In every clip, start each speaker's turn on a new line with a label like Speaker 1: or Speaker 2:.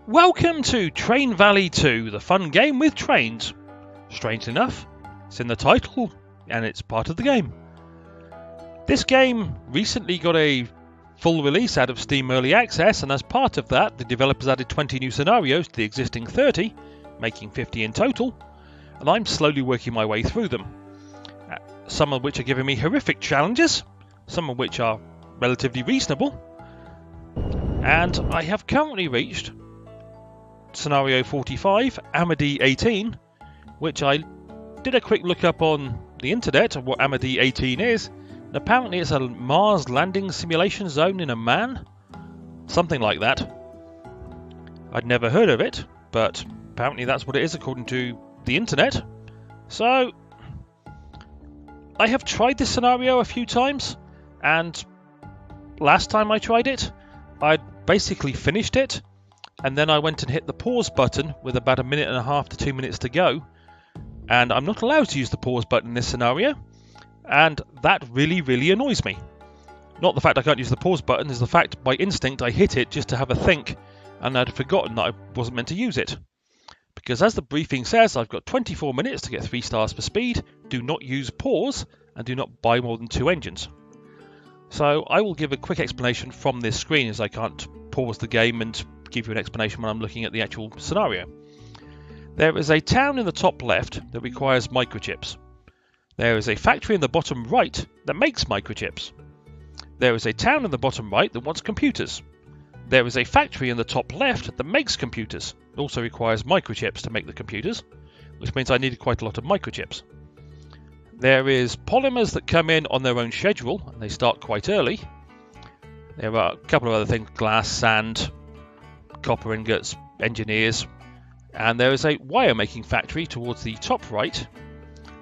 Speaker 1: Welcome to Train Valley 2, the fun game with trains. Strange enough, it's in the title and it's part of the game. This game recently got a full release out of Steam Early Access, and as part of that the developers added 20 new scenarios to the existing 30, making 50 in total, and I'm slowly working my way through them. Some of which are giving me horrific challenges, some of which are relatively reasonable, and I have currently reached Scenario 45, AMADEE 18, which I did a quick look up on the internet of what AMADEE 18 is, and apparently it's a Mars landing simulation zone in a man? Something like that. I'd never heard of it, but apparently that's what it is according to the internet. So, I have tried this scenario a few times, and last time I tried it, I'd basically finished it, and then I went and hit the pause button with about a minute and a half to 2 minutes to go, and I'm not allowed to use the pause button in this scenario, and that really annoys me. Not the fact I can't use the pause button, is the fact by instinct I hit it just to have a think, and I'd forgotten that I wasn't meant to use it. Because as the briefing says, I've got 24 minutes to get 3 stars for speed, do not use pause, and do not buy more than 2 engines. So I will give a quick explanation from this screen, as I can't pause the game and give you an explanation when I'm looking at the actual scenario. There is a town in the top left that requires microchips. There is a factory in the bottom right that makes microchips. There is a town in the bottom right that wants computers. There is a factory in the top left that makes computers. It also requires microchips to make the computers, which means I needed quite a lot of microchips. There is polymers that come in on their own schedule, and they start quite early. There are a couple of other things, glass, sand, copper ingots, engineers, and there is a wire making factory towards the top right,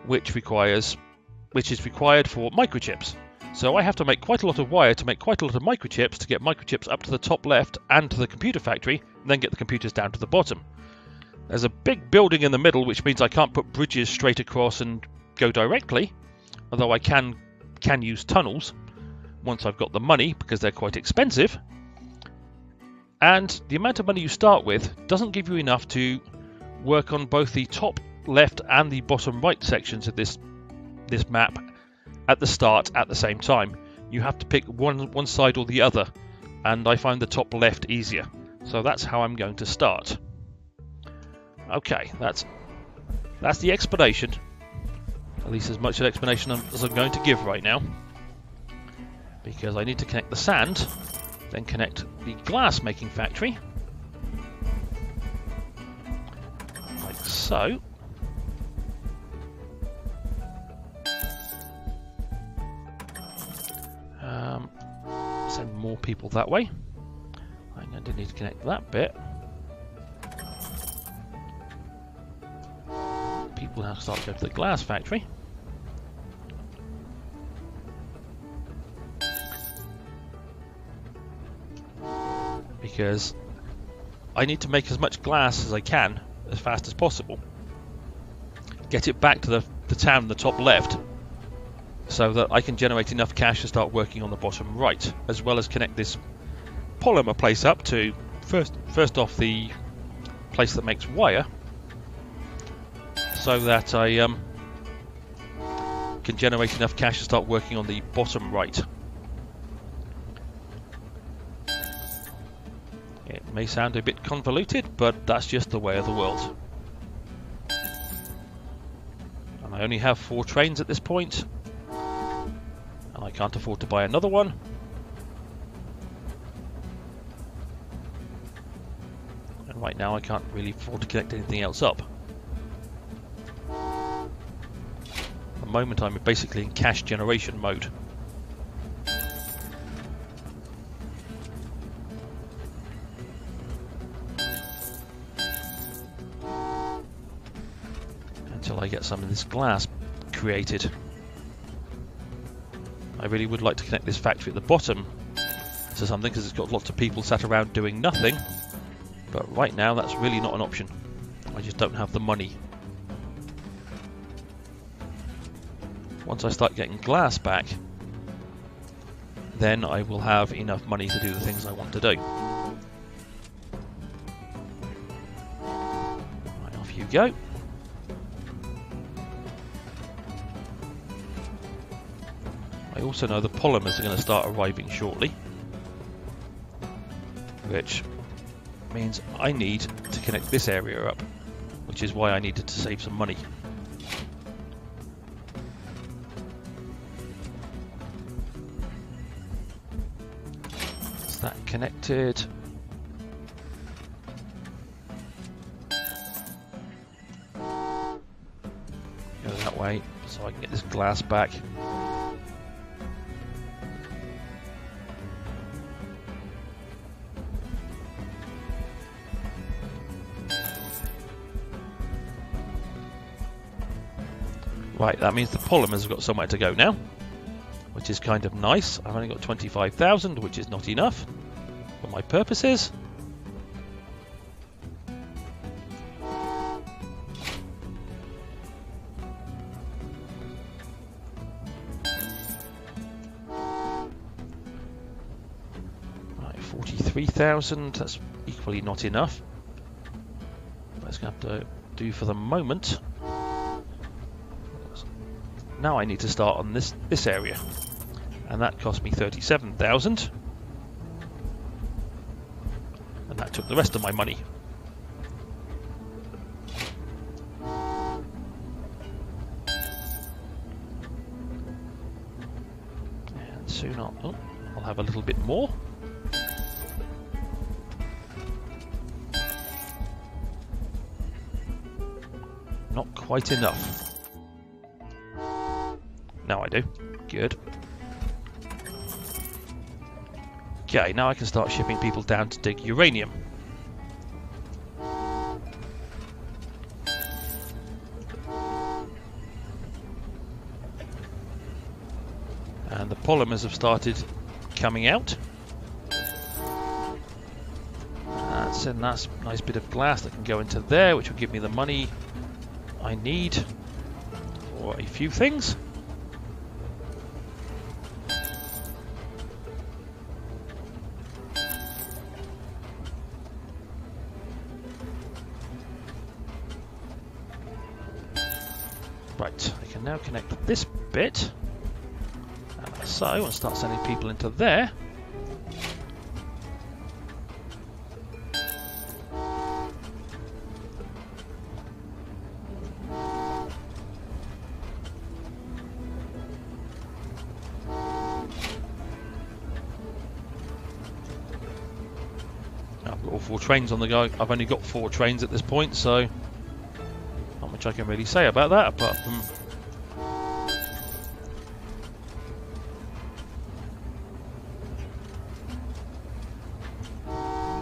Speaker 1: which is required for microchips. So I have to make quite a lot of wire to make quite a lot of microchips to get microchips up to the top left and to the computer factory, and then get the computers down to the bottom. There's a big building in the middle, which means I can't put bridges straight across and go directly, although I can use tunnels once I've got the money, because they're quite expensive. And the amount of money you start with doesn't give you enough to work on both the top left and the bottom right sections of this map at the start at the same time. You have to pick one side or the other, and I find the top left easier. So that's how I'm going to start. Okay, that's the explanation. At least as much an explanation as I'm going to give right now. Because I need to connect the sand, then connect the glass making factory, like so. Send more people that way. I'm going to need to connect that bit. People now start to go to the glass factory. Because I need to make as much glass as I can as fast as possible. Get it back to the town in the top left, so that I can generate enough cash to start working on the bottom right, as well as connect this polymer place up to first off the place that makes wire, so that I can generate enough cash to start working on the bottom right. It may sound a bit convoluted, but that's just the way of the world. And I only have 4 trains at this point, and I can't afford to buy another one. And right now I can't really afford to connect anything else up. At the moment I'm basically in cash generation mode. Until I get some of this glass created. I really would like to connect this factory at the bottom to something, because it's got lots of people sat around doing nothing, but right now that's really not an option. I just don't have the money. Once I start getting glass back, then I will have enough money to do the things I want to do. you go. I also know the polymers are going to start arriving shortly, which means I need to connect this area up, which is why I needed to save some money. Is that connected? Go that way so I can get this glass back. Right, that means the polymers have got somewhere to go now, which is kind of nice. I've only got 25,000, which is not enough for my purposes. Right, 43,000, that's equally not enough. That's going to have to do for the moment. Now I need to start on this area, and that cost me 37,000, and that took the rest of my money. And soon I'll have a little bit more. Not quite enough. Now I do. Good. Okay, now I can start shipping people down to dig uranium. And the polymers have started coming out. That's a nice bit of glass that can go into there, which will give me the money I need for a few things. Right, I can now connect this bit, so I'll start sending people into there. I've got all 4 trains on the go. I've only got 4 trains at this point, so not much I can really say about that, apart from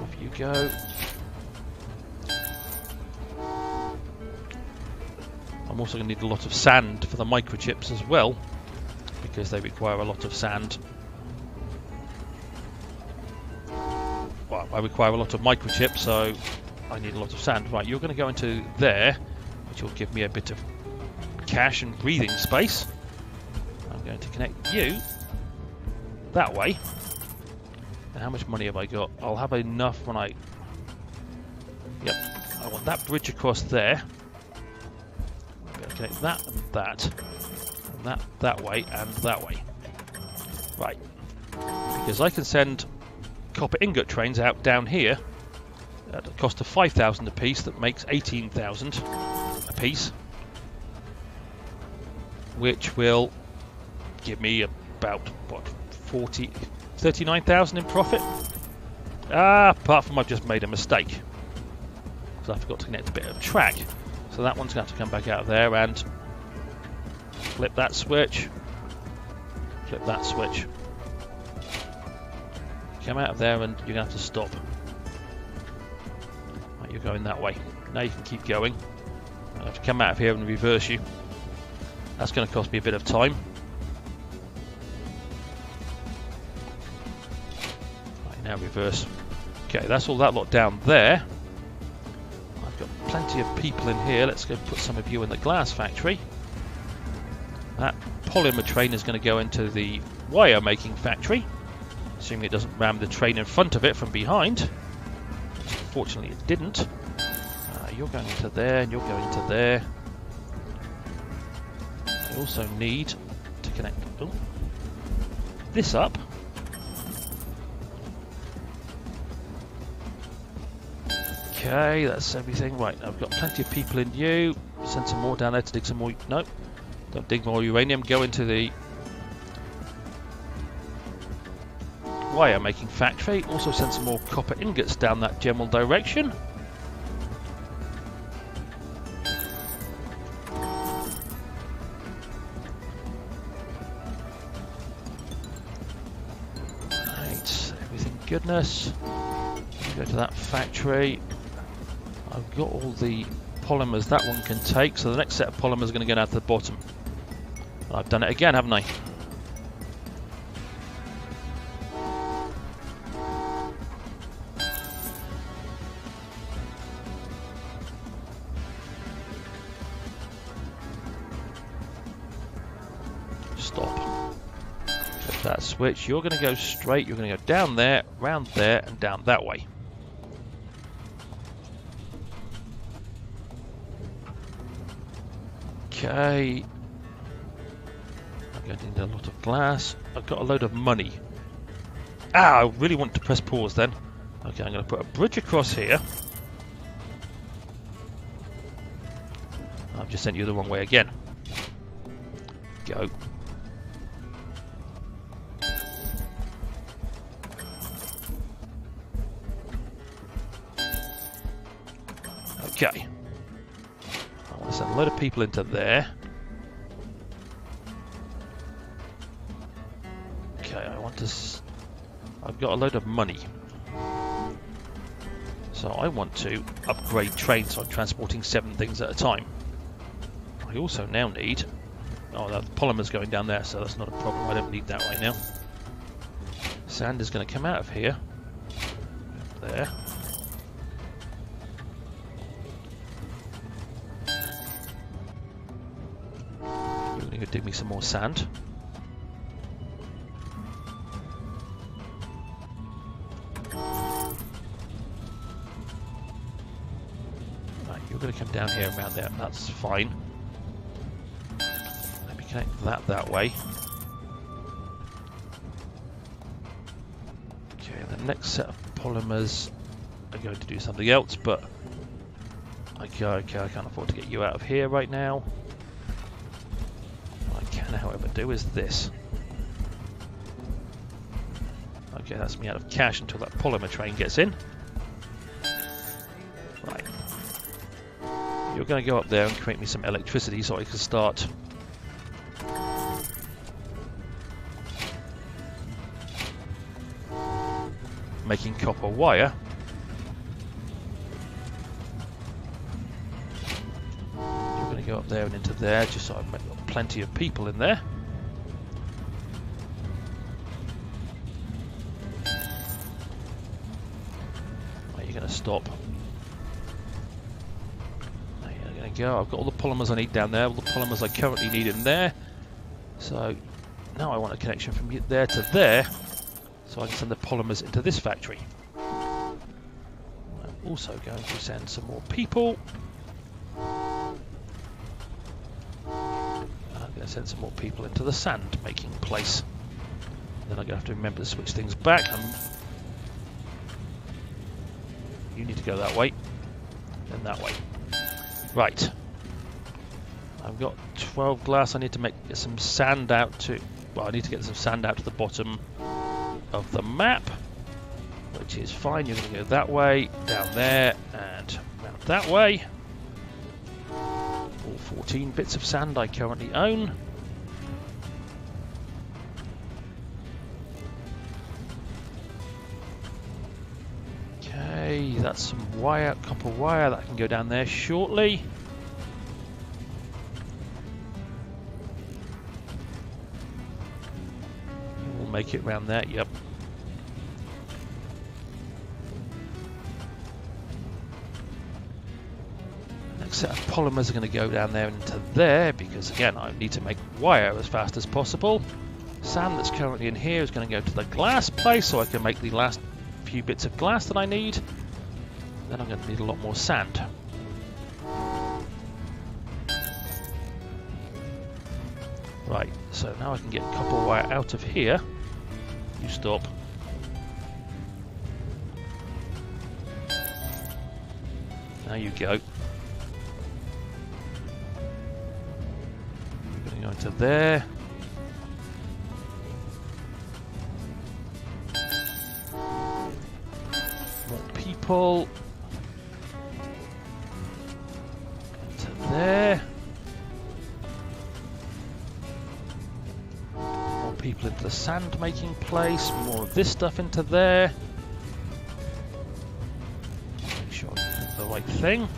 Speaker 1: off you go. I'm also going to need a lot of sand for the microchips as well, because they require a lot of sand. Well, I require a lot of microchips, so I need a lot of sand. Right, you're going to go into there, which will give me a bit of cash and breathing space. I'm going to connect you that way. And how much money have I got? I'll have enough when I... Yep, I want that bridge across there. I'm going to connect that and that. And that way and that way. Right. Because I can send copper ingot trains out down here at a cost of 5,000 a piece. That makes 18,000 a piece, which will give me about what 39,000 in profit. Apart from I've just made a mistake, because I forgot to connect a bit of track, so that one's going to have to come back out of there and flip that switch, flip that switch. Come out of there and you're going to have to stop. Right, you're going that way. Now you can keep going. I have to come out of here and reverse you. That's going to cost me a bit of time. Right, now reverse. Okay, that's all that lot down there. I've got plenty of people in here. Let's go put some of you in the glass factory. That polymer train is going to go into the wire making factory, assuming it doesn't ram the train in front of it from behind. Fortunately it didn't. you're going into there, and you're going into there. I also need to connect this up. Okay, that's everything. Right, I've got plenty of people in you. Send some more down there to dig some more. No, don't dig more uranium. Go into the wire making factory. Also send some more copper ingots down that general direction. Right, everything goodness. Go to that factory. I've got all the polymers that one can take, so the next set of polymers are going to go down to the bottom. I've done it again, haven't I? Stop. Flip that switch. You're going to go straight. You're going to go down there, round there, and down that way. Okay. I'm going to need a lot of glass. I've got a load of money. Ah, I really want to press pause then. Okay, I'm going to put a bridge across here. I've just sent you the wrong way again. Go. Okay. I want to send a load of people into there. Okay, I want to... I've got a load of money. So I want to upgrade trains so I'm transporting 7 things at a time. I also now need... Oh, the polymer's going down there, so that's not a problem. I don't need that right now. Sand is going to come out of here. There. You're going to go dig me some more sand. Right, you're going to come down here around there. That's fine. Connect that way. Okay, the next set of polymers are going to do something else, but I can't afford to get you out of here right now. What I can, however, do is this. Okay, that's me out of cash until that polymer train gets in. Right. You're going to go up there and create me some electricity so I can start making copper wire. You're going to go up there and into there just so I've got plenty of people in there. Right, you're going to stop. Right, you're going to go. I've got all the polymers I need down there, all the polymers I currently need in there. So now I want a connection from there to there. So I can send the polymers into this factory. I'm also going to send some more people. I'm going to send some more people into the sand making place. Then I'm going to have to remember to switch things back. You need to go that way, then that way. Right. I've got 12 glass. I need to get some sand out to... Well, I need to get some sand out to the bottom of the map, which is fine. You're going to go that way, down there, and round that way. All 14 bits of sand I currently own. Okay, that's some wire, copper wire that can go down there shortly. Make it around there, yep. Next set of polymers are going to go down there and into there because again I need to make wire as fast as possible. Sand that's currently in here is going to go to the glass place so I can make the last few bits of glass that I need. Then I'm going to need a lot more sand. Right, so now I can get copper wire out of here. You stop. Now you go. We're going to go into there. More people. Into there. More people into the sand making place. More of this stuff into there. Make sure I do the right thing.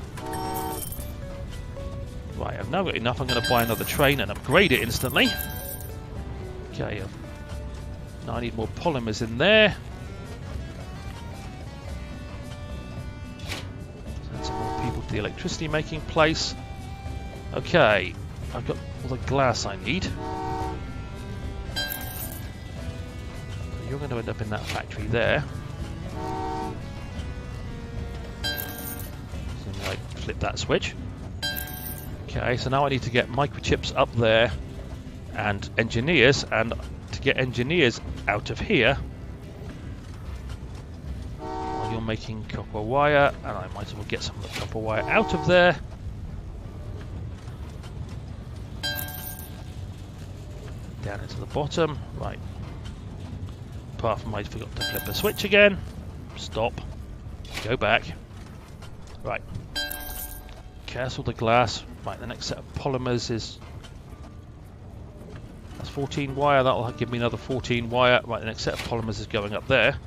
Speaker 1: Right, I've now got enough. I'm going to buy another train and upgrade it instantly. Okay, now I need more polymers in there. Send some more people to the electricity making place. Okay, I've got all the glass I need. So you're going to end up in that factory there. So I flip that switch. Okay, so now I need to get microchips up there and engineers, and to get engineers out of here while you're making copper wire, and I might as well get some of the copper wire out of there. Down into the bottom, right. Apart from I forgot to flip a switch again. Stop. Go back. Right. Cancel the glass. Right, the next set of polymers is... That's 14 wire, that'll give me another 14 wire. Right, the next set of polymers is going up there.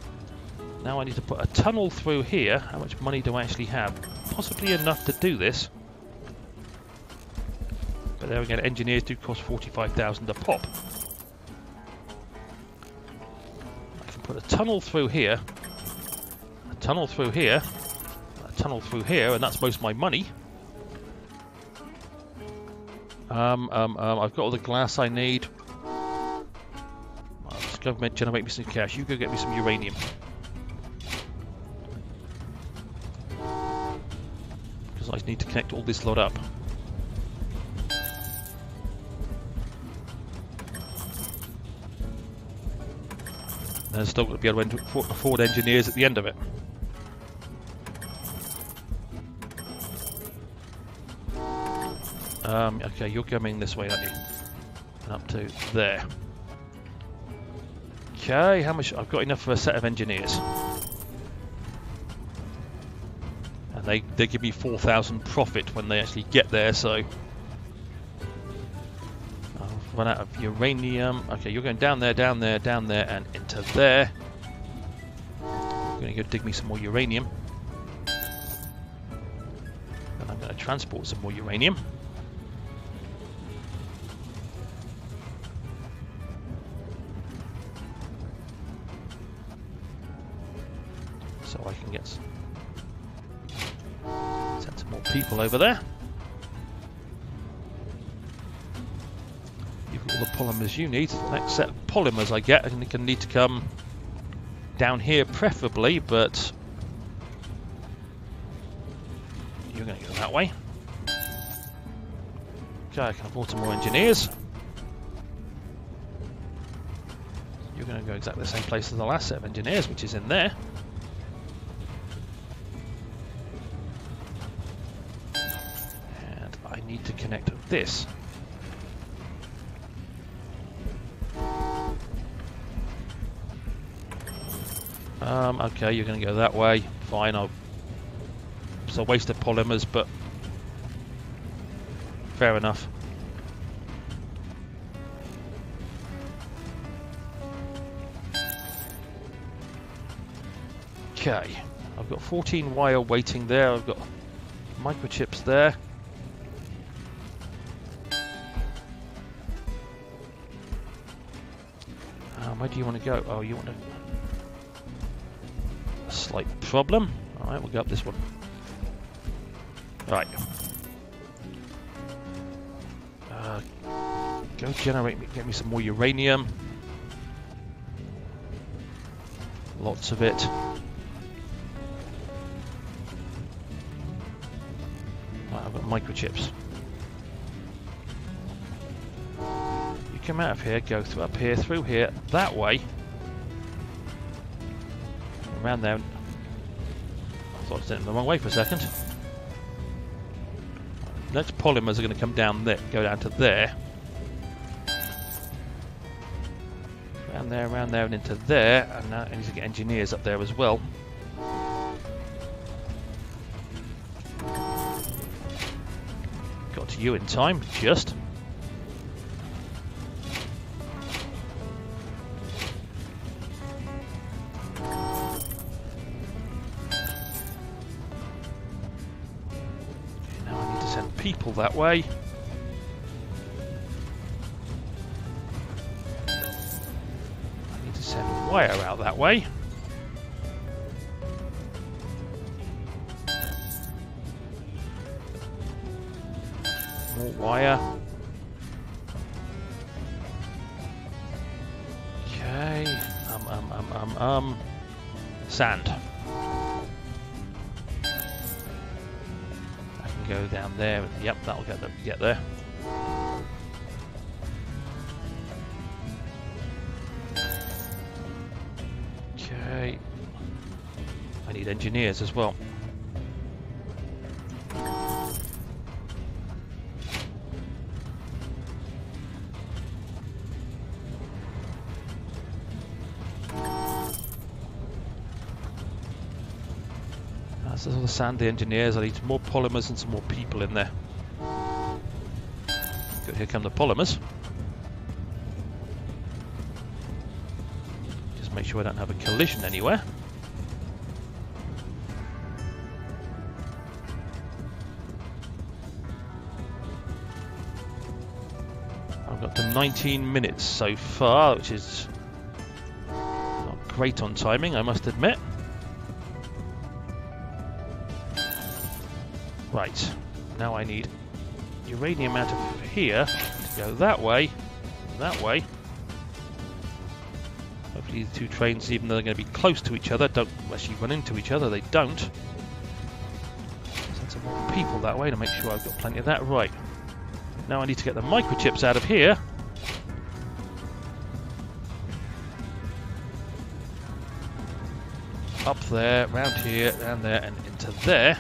Speaker 1: Now I need to put a tunnel through here. How much money do I actually have? Possibly enough to do this. But there again, engineers do cost 45,000 a pop. I can put a tunnel through here. A tunnel through here. A tunnel through here, and that's most of my money. I've got all the glass I need. Let's go generate me some cash. You go get me some uranium. Because I need to connect all this lot up. And then still got to be able to afford engineers at the end of it. Okay, you're coming this way, aren't you? And up to there. Okay, how much? I've got enough for a set of engineers. And they give me 4,000 profit when they actually get there, so... I'll run out of uranium. Okay, you're going down there, down there, down there, and into there. I'm going to go dig me some more uranium. And I'm going to transport some more uranium. So I can get send some more people over there. You've got all the polymers you need. The next set of polymers I get, and can need to come down here preferably, but you're going to go that way. Okay, I can afford some more engineers. You're going to go exactly the same place as the last set of engineers, which is in there. Need to connect this. Okay, you're going to go that way. Fine. It's a waste of polymers, but fair enough. Okay, I've got 14 wire waiting there. I've got microchips there. Where do you want to go? Oh, you want to... A slight problem. Alright, we'll go up this one. Right. Go generate me, get me some more uranium. Lots of it. Right, I've got microchips. You come out of here, go through up here, through here, that way. Around there. I thought I was in the wrong way for a second. Next polymers are going to come down there, go down to there. Around there and into there. And now I need to get engineers up there as well. Got to you in time, just. People that way. I need to send wire out that way. More wire. Okay. Sand. Go down there. Yep, that'll get there. Okay. I need engineers as well. That's all the sand, the engineers. I need more polymers and some more people in there. Good, here come the polymers. Just make sure I don't have a collision anywhere. I've got to 19 minutes so far, which is not great on timing, I must admit. Right, now I need uranium out of here to go that way, and that way. Hopefully the two trains, even though they're going to be close to each other, don't actually run into each other, they don't. Send some more people that way to make sure I've got plenty of that. Right, now I need to get the microchips out of here. Up there, round here, down there, and into there.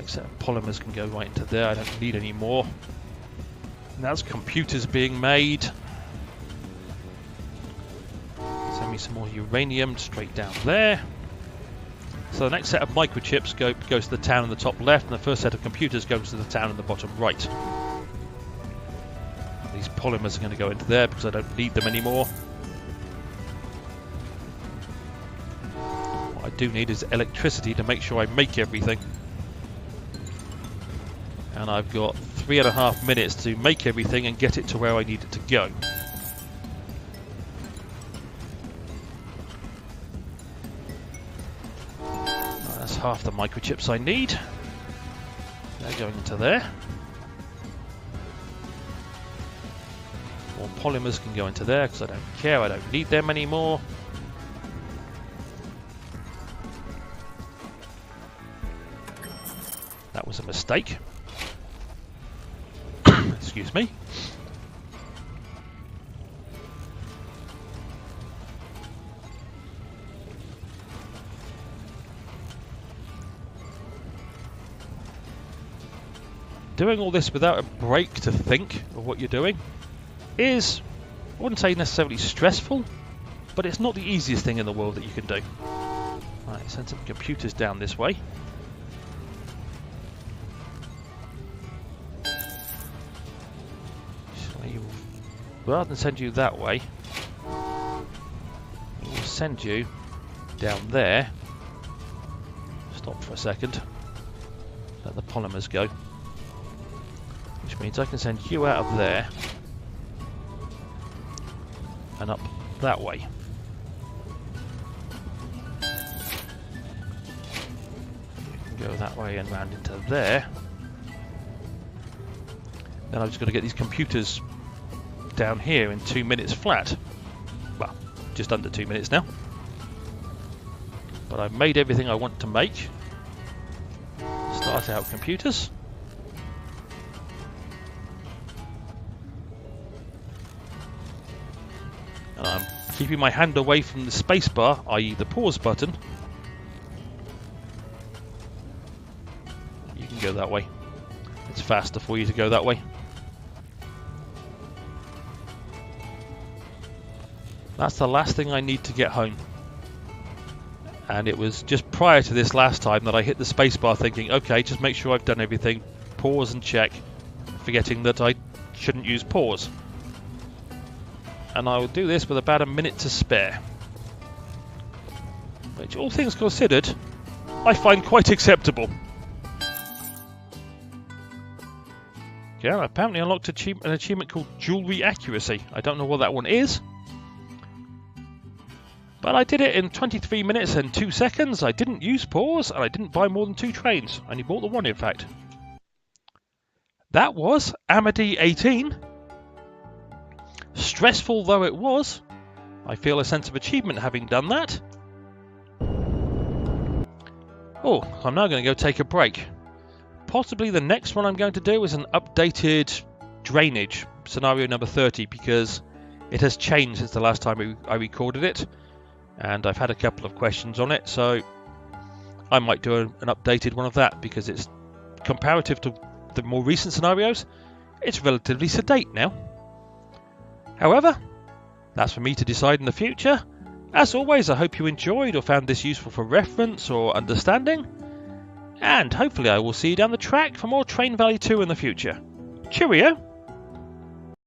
Speaker 1: Set of polymers can go right into there. I don't need any more. And that's computers being made. Send me some more uranium straight down there. So the next set of microchips goes to the town in the top left, and the first set of computers goes to the town in the bottom right. These polymers are going to go into there because I don't need them anymore. What I do need is electricity to make sure I make everything. And I've got 3.5 minutes to make everything and get it to where I need it to go. That's half the microchips I need. They're going into there. More polymers can go into there because I don't care, I don't need them anymore. That was a mistake. Excuse me. Doing all this without a break to think of what you're doing is, I wouldn't say necessarily stressful, but it's not the easiest thing in the world that you can do. Right, send some computers down this way. Rather than send you that way, we'll send you down there. Stop for a second. Let the polymers go. Which means I can send you out of there and up that way. You can go that way and round into there. Then I've just got to get these computers down here in 2 minutes flat. Well, just under 2 minutes now. But I've made everything I want to make. Start out computers. keeping my hand away from the spacebar, i.e. the pause button. You can go that way. It's faster for you to go that way. That's the last thing I need to get home. And it was just prior to this last time that I hit the spacebar thinking, okay, just make sure I've done everything. Pause and check. Forgetting that I shouldn't use pause. And I will do this with about a minute to spare. Which, all things considered, I find quite acceptable. Yeah, I apparently unlocked an achievement called Jewelry Accuracy. I don't know what that one is. But I did it in 23 minutes and 2 seconds. I didn't use pause, and I didn't buy more than 2 trains. I only bought the one, in fact. That was AMADEE 18. Stressful though it was, I feel a sense of achievement having done that. Oh, I'm now going to go take a break. Possibly the next one I'm going to do is an updated drainage, scenario number 30, because it has changed since the last time I recorded it. And I've had a couple of questions on it, so I might do an updated one of that, because it's comparative to the more recent scenarios, it's relatively sedate now. However, that's for me to decide in the future. As always, I hope you enjoyed or found this useful for reference or understanding, and hopefully I will see you down the track for more Train Valley 2 in the future. Cheerio!